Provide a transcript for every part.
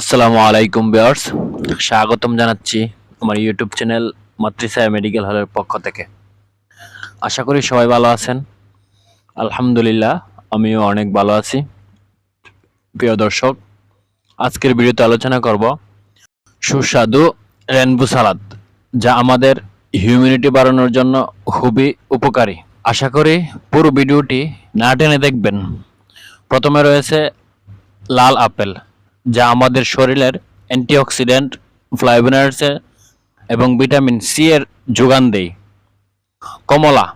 আসসালামু আলাইকুম ভিউয়ার্স, স্বাগতম জানাচ্ছি আমার ইউটিউব চ্যানেল মাতৃছায়া মেডিকেল হলের পক্ষ থেকে। আশা করি সবাই ভালো আছেন। আলহামদুলিল্লাহ, আমিও অনেক ভালো আছি। প্রিয় দর্শক, আজকের ভিডিওতে আলোচনা করব সুস্বাদু রেনবো সালাদ, যা আমাদের হিউম্যানিটি বাড়ানোর জন্য খুবই উপকারী। আশা করি পুরো ভিডিওটি না টেনে দেখবেন। প্রথমে রয়েছে লাল আপেল, যা আমাদের শরীরের অ্যান্টিঅক্সিডেন্ট, ফ্লাভোনয়েডস এবং ভিটামিন সি এর যোগান দেয়। কমলা,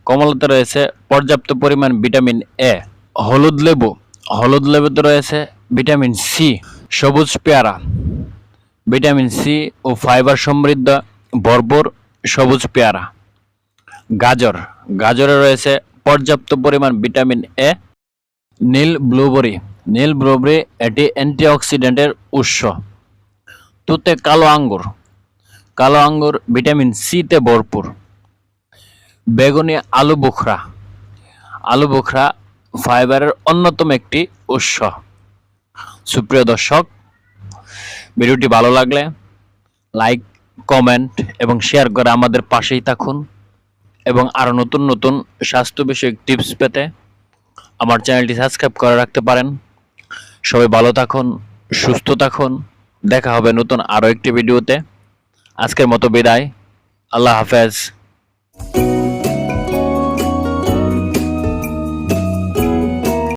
কমলাতে রয়েছে পর্যাপ্ত পরিমাণ ভিটামিন এ। হলুদ লেবুতে রয়েছে ভিটামিন সি। সবুজ পেয়ারা, ভিটামিন সি ও ফাইবার সমৃদ্ধ ভরপুর সবুজ পেয়ারা। গাজরে রয়েছে পর্যাপ্ত পরিমাণ ভিটামিন এ। নীল ব্লুবেরি এটি অ্যান্টিঅক্সিডেন্টের উৎস। তুতে কালো আঙ্গুর ভিটামিন সি তে ভরপুর। বেগুনি আলু বোখরা ফাইবারের অন্যতম একটি উৎস। সুপ্রিয় দর্শক, ভিডিওটি ভালো লাগলে লাইক, কমেন্ট এবং শেয়ার করে আমাদের পাশেই থাকুন এবং আরও নতুন নতুন স্বাস্থ্য বিষয়ক টিপস পেতে আমার চ্যানেলটি সাবস্ক্রাইব করে রাখতে পারেন। সবাই ভালো থাকুন, সুস্থ থাকুন। দেখা হবে নতুন আরও একটি ভিডিওতে। আজকের মতো বিদায়। আল্লাহ হাফেজ।